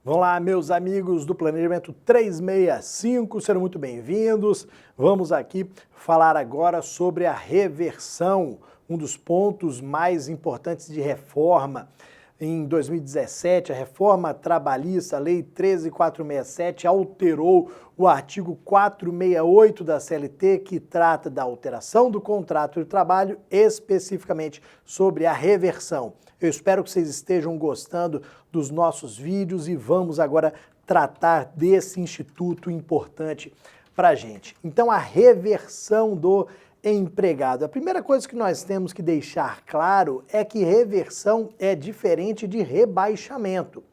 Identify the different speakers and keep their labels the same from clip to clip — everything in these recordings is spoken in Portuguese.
Speaker 1: Vamos lá, meus amigos do Planejamento 365, sejam muito bem-vindos. Vamos aqui falar agora sobre a reversão, um dos pontos mais importantes de reforma. Em 2017, a reforma trabalhista, a Lei 13.467, alterou o artigo 468 da CLT, que trata da alteração do contrato de trabalho, especificamente sobre a reversão. Eu espero que vocês estejam gostando dos nossos vídeos e vamos agora tratar desse instituto importante para a gente. Então, a reversão do empregado. A primeira coisa que nós temos que deixar claro é que reversão é diferente de rebaixamento.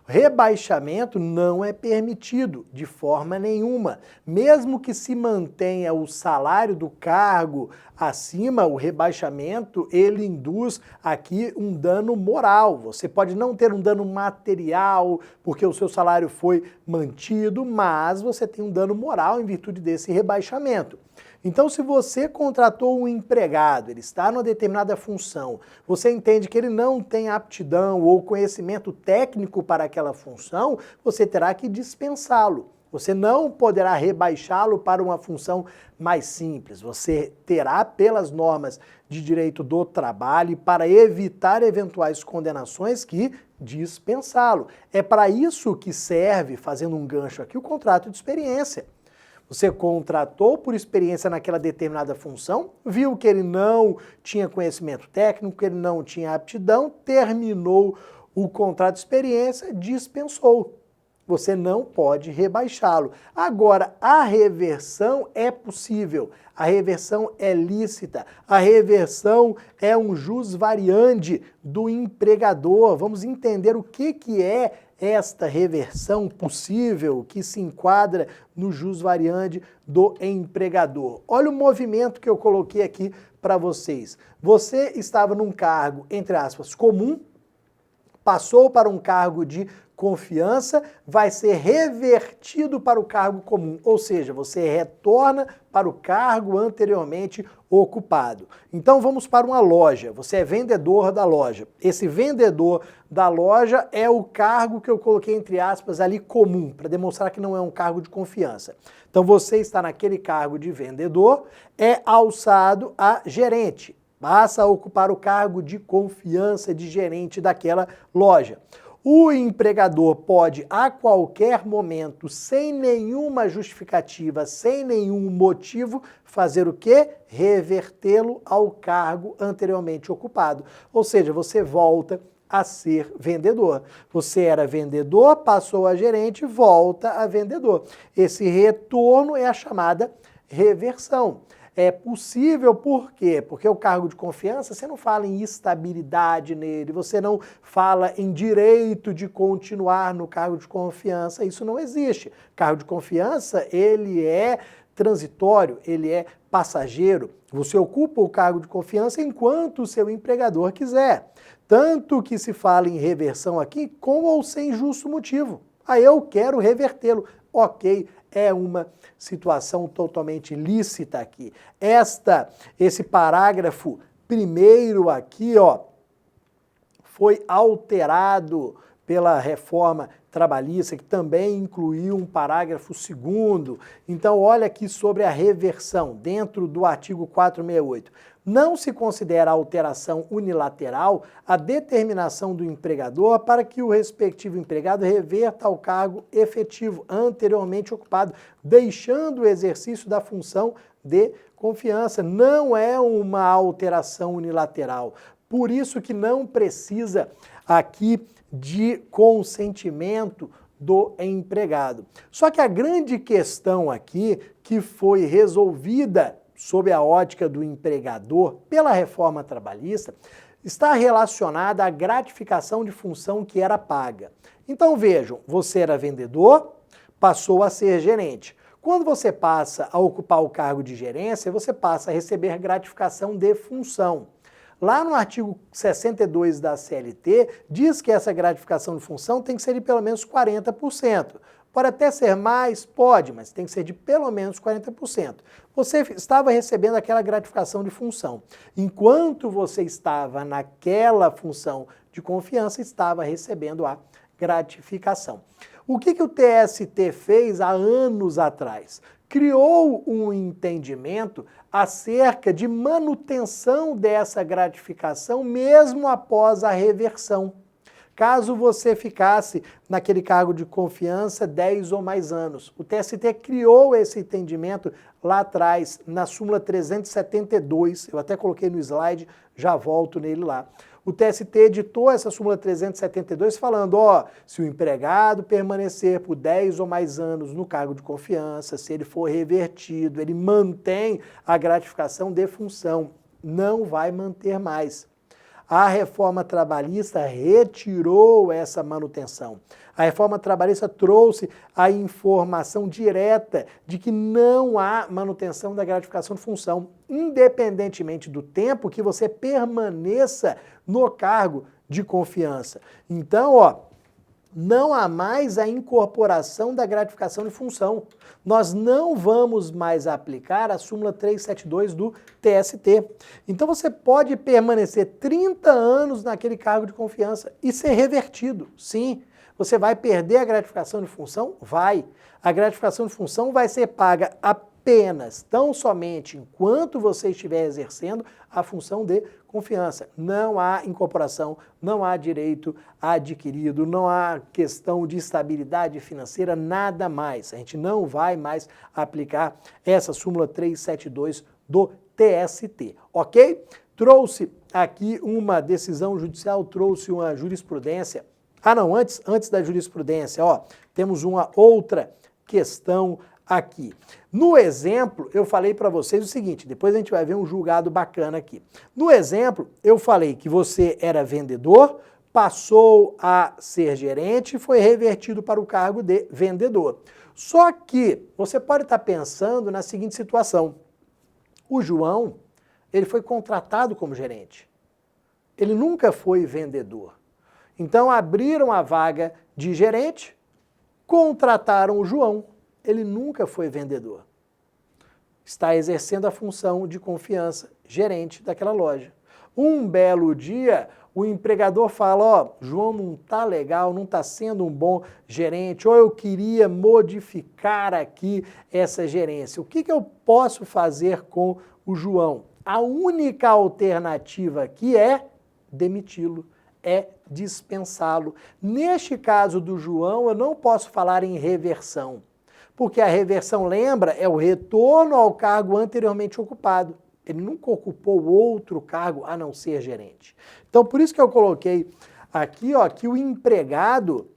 Speaker 1: Rebaixamento não é permitido de forma nenhuma. Mesmo que se mantenha o salário do cargo acima, o rebaixamento, ele induz aqui um dano moral. Você pode não ter um dano material, porque o seu salário foi mantido, mas você tem um dano moral em virtude desse rebaixamento. Então, se você contratou um empregado, ele está numa determinada função, você entende que ele não tem aptidão ou conhecimento técnico para aquela função, você terá que dispensá-lo. Você não poderá rebaixá-lo para uma função mais simples. Você terá, pelas normas de direito do trabalho, para evitar eventuais condenações, que dispensá-lo. É para isso que serve, fazendo um gancho aqui, o contrato de experiência. Você contratou por experiência naquela determinada função, viu que ele não tinha conhecimento técnico, que ele não tinha aptidão, terminou o contrato de experiência, dispensou. Você não pode rebaixá-lo. Agora, a reversão é possível, a reversão é lícita, a reversão é um jus variandi do empregador. Vamos entender o que é esta reversão possível que se enquadra no jus variandi do empregador. Olha o movimento que eu coloquei aqui para vocês. Você estava num cargo, entre aspas, comum, passou para um cargo de confiança, vai ser revertido para o cargo comum, ou seja, você retorna para o cargo anteriormente ocupado. Então vamos para uma loja, você é vendedor da loja. Esse vendedor da loja é o cargo que eu coloquei entre aspas ali comum, para demonstrar que não é um cargo de confiança. Então você está naquele cargo de vendedor, é alçado a gerente, passa a ocupar o cargo de confiança de gerente daquela loja. O empregador pode, a qualquer momento, sem nenhuma justificativa, sem nenhum motivo, fazer o quê? Revertê-lo ao cargo anteriormente ocupado. Ou seja, você volta a ser vendedor. Você era vendedor, passou a gerente, volta a vendedor. Esse retorno é a chamada reversão. É possível por quê? Porque o cargo de confiança, você não fala em estabilidade nele, você não fala em direito de continuar no cargo de confiança, isso não existe. Cargo de confiança, ele é transitório, ele é passageiro. Você ocupa o cargo de confiança enquanto o seu empregador quiser. Tanto que se fala em reversão aqui com ou sem justo motivo. Eu quero revertê-lo. Ok, é uma situação totalmente lícita aqui. Esse parágrafo primeiro aqui, foi alterado pela reforma trabalhista, que também incluiu um parágrafo segundo. Então, olha aqui sobre a reversão, dentro do artigo 468. Não se considera alteração unilateral a determinação do empregador para que o respectivo empregado reverta ao cargo efetivo anteriormente ocupado, deixando o exercício da função de confiança. Não é uma alteração unilateral. Por isso que não precisa aqui de consentimento do empregado. Só que a grande questão aqui, que foi resolvida sob a ótica do empregador pela reforma trabalhista, está relacionada à gratificação de função que era paga. Então vejam, você era vendedor, passou a ser gerente. Quando você passa a ocupar o cargo de gerência, você passa a receber gratificação de função. Lá no artigo 62 da CLT, diz que essa gratificação de função tem que ser de pelo menos 40%. Pode até ser mais, pode, mas tem que ser de pelo menos 40%. Você estava recebendo aquela gratificação de função. Enquanto você estava naquela função de confiança, estava recebendo a gratificação. O que o TST fez há anos atrás? Criou um entendimento acerca de manutenção dessa gratificação mesmo após a reversão. Caso você ficasse naquele cargo de confiança 10 ou mais anos. O TST criou esse entendimento lá atrás, na súmula 372, eu até coloquei no slide, já volto nele lá. O TST editou essa súmula 372 falando, se o empregado permanecer por 10 ou mais anos no cargo de confiança, se ele for revertido, ele mantém a gratificação de função, não vai manter mais. A reforma trabalhista retirou essa manutenção. A reforma trabalhista trouxe a informação direta de que não há manutenção da gratificação de função, independentemente do tempo que você permaneça no cargo de confiança. Então, não há mais a incorporação da gratificação de função. Nós não vamos mais aplicar a súmula 372 do TST. Então você pode permanecer 30 anos naquele cargo de confiança e ser revertido, sim. Você vai perder a gratificação de função? Vai. A gratificação de função vai ser paga apenas, tão somente, enquanto você estiver exercendo a função de confiança. Não há incorporação, não há direito adquirido, não há questão de estabilidade financeira, nada mais. A gente não vai mais aplicar essa súmula 372 do TST, ok? Trouxe aqui uma decisão judicial, trouxe uma jurisprudência. Antes da jurisprudência, temos uma outra questão aqui. No exemplo, eu falei para vocês o seguinte, depois a gente vai ver um julgado bacana aqui. No exemplo, eu falei que você era vendedor, passou a ser gerente e foi revertido para o cargo de vendedor. Só que você pode estar pensando na seguinte situação. O João, ele foi contratado como gerente. Ele nunca foi vendedor. Então abriram a vaga de gerente, contrataram o João. Ele nunca foi vendedor. Está exercendo a função de confiança, gerente daquela loja. Um belo dia, o empregador fala, João não está legal, não está sendo um bom gerente, ou eu queria modificar aqui essa gerência. O que eu posso fazer com o João? A única alternativa aqui é demiti-lo, é dispensá-lo. Neste caso do João, eu não posso falar em reversão. Porque a reversão, lembra, é o retorno ao cargo anteriormente ocupado. Ele nunca ocupou outro cargo a não ser gerente. Então, por isso que eu coloquei aqui, que o empregado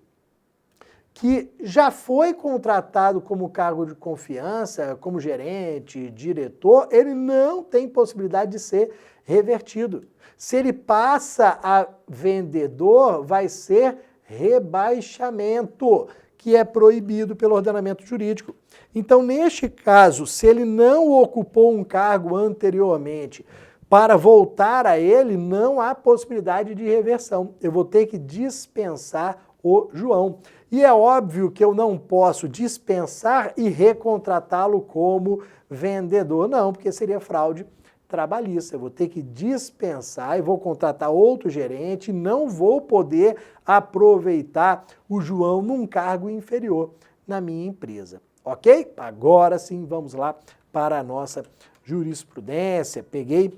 Speaker 1: que já foi contratado como cargo de confiança, como gerente, diretor, ele não tem possibilidade de ser revertido. Se ele passa a vendedor, vai ser rebaixamento, que é proibido pelo ordenamento jurídico. Então, neste caso, se ele não ocupou um cargo anteriormente, para voltar a ele, não há possibilidade de reversão. Eu vou ter que dispensar o João. E é óbvio que eu não posso dispensar e recontratá-lo como vendedor. Não, porque seria fraude trabalhista. Eu vou ter que dispensar e vou contratar outro gerente, não vou poder aproveitar o João num cargo inferior na minha empresa. Ok? Agora sim, vamos lá para a nossa jurisprudência. Peguei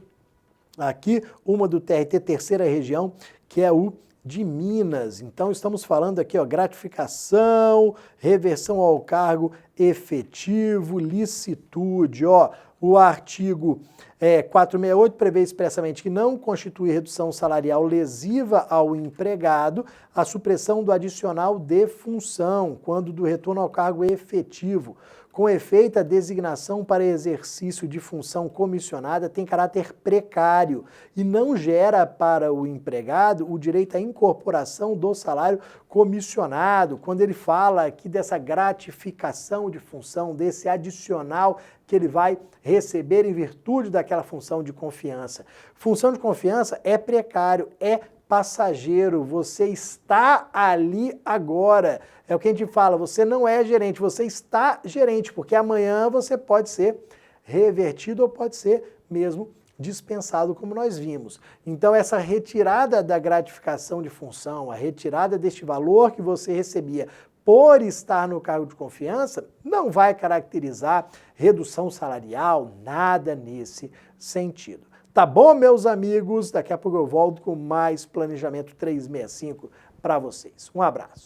Speaker 1: aqui uma do TRT, terceira região, que é o de Minas. Então estamos falando aqui, gratificação, reversão ao cargo efetivo, licitude, o artigo 468 prevê expressamente que não constitui redução salarial lesiva ao empregado a supressão do adicional de função, quando do retorno ao cargo efetivo. Com efeito, a designação para exercício de função comissionada tem caráter precário e não gera para o empregado o direito à incorporação do salário comissionado. Quando ele fala aqui dessa gratificação de função, desse adicional que ele vai receber em virtude daquela função de confiança. Função de confiança é precário, é passageiro, você está ali agora. É o que a gente fala, você não é gerente, você está gerente, porque amanhã você pode ser revertido ou pode ser mesmo dispensado, como nós vimos. Então, essa retirada da gratificação de função, a retirada deste valor que você recebia por estar no cargo de confiança, não vai caracterizar redução salarial, nada nesse sentido. Tá bom, meus amigos? Daqui a pouco eu volto com mais Planejamento 365 para vocês. Um abraço.